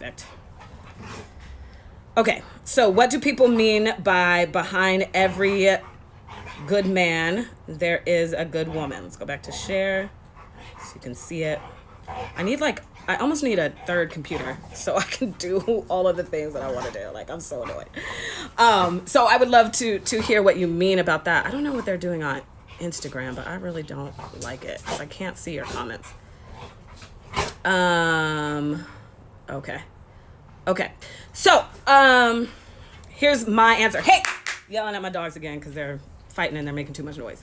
Perfect. Okay, so what do people mean by behind every good man, there is a good woman? Let's go back to share so you can see it. I almost need a third computer so I can do all of the things that I want to do. Like, I'm so annoyed. So I would love to hear what you mean about that. I don't know what they're doing on Instagram, but I really don't like it. I can't see your comments. Okay. So, here's my answer. Hey! Yelling at my dogs again because they're fighting and they're making too much noise.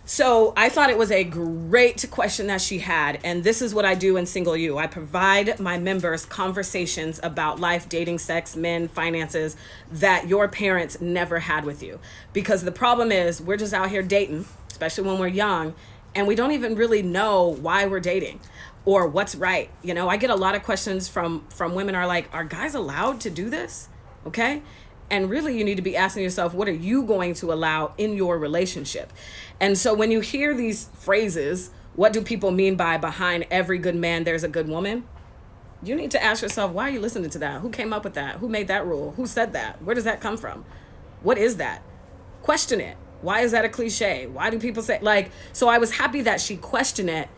So I thought it was a great question that she had. And this is what I do in Single You. I provide my members conversations about life, dating, sex, men, finances that your parents never had with you. Because the problem is we're just out here dating, especially when we're young, and we don't even really know why we're dating or what's right. You know, I get a lot of questions from women are like, are guys allowed to do this? Okay. And really, you need to be asking yourself, what are you going to allow in your relationship? And so when you hear these phrases, what do people mean by behind every good man, there's a good woman? You need to ask yourself, why are you listening to that? Who came up with that? Who made that rule? Who said that? Where does that come from? What is that? Question it. Why is that a cliche? Why do people say, like, so I was happy that she questioned it.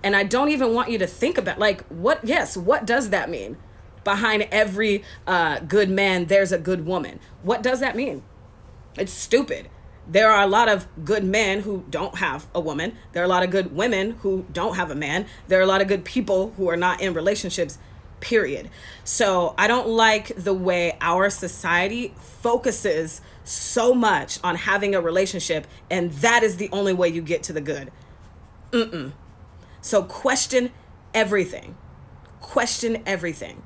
And I don't even want you to think about, like, what does that mean? Behind every good man, there's a good woman. What does that mean? It's stupid. There are a lot of good men who don't have a woman. There are a lot of good women who don't have a man. There are a lot of good people who are not in relationships, period. So I don't like the way our society focuses so much on having a relationship, and that is the only way you get to the good. So question everything. Question everything.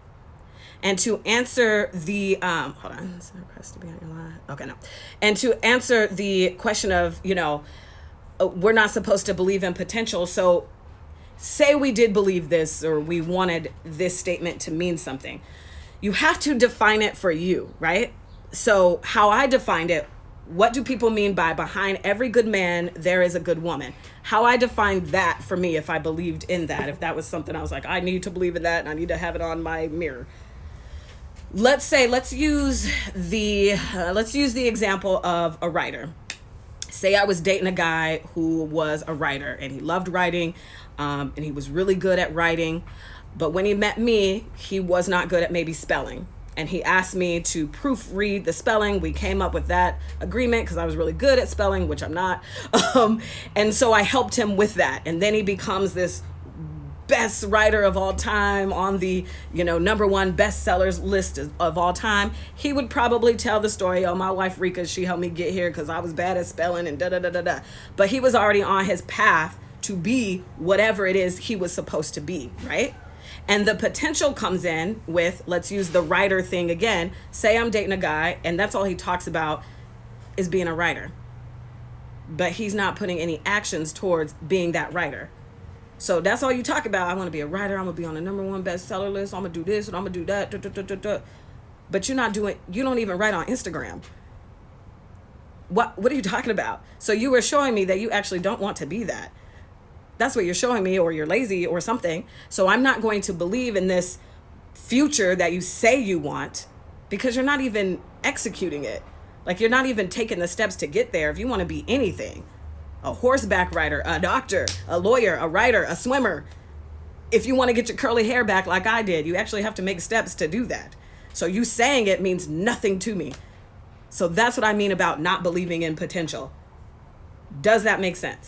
And to answer the, hold on, is there a request to be on your line? Okay, no. And to answer the question of, you know, we're not supposed to believe in potential. So say we did believe this, or we wanted this statement to mean something. You have to define it for you, right? So how I defined it, what do people mean by behind every good man, there is a good woman? How I defined that for me, if I believed in that, if that was something I was like, I need to believe in that and I need to have it on my mirror. Let's use the example of a writer. Say I was dating a guy who was a writer and he loved writing, and he was really good at writing. But when he met me, he was not good at maybe spelling. And he asked me to proofread the spelling. We came up with that agreement because I was really good at spelling, which I'm not. And so I helped him with that. And then he becomes this best writer of all time on the, #1 bestsellers list of all time. He would probably tell the story, oh, my wife Reka, she helped me get here because I was bad at spelling and da-da-da-da-da. But he was already on his path to be whatever it is he was supposed to be, right? And the potential comes in with, let's use the writer thing again. Say I'm dating a guy and that's all he talks about is being a writer. But he's not putting any actions towards being that writer. So that's all you talk about. I want to be a writer. I'm going to be on the #1 bestseller list. I'm going to do this and I'm going to do that. But you don't even write on Instagram. What are you talking about? So you were showing me that you actually don't want to be that. That's what you're showing me, or you're lazy or something. So I'm not going to believe in this future that you say you want because you're not even executing it. Like, you're not even taking the steps to get there. If you want to be anything, a horseback rider, a doctor, a lawyer, a writer, a swimmer. If you want to get your curly hair back like I did, you actually have to make steps to do that. So you saying it means nothing to me. So that's what I mean about not believing in potential. Does that make sense?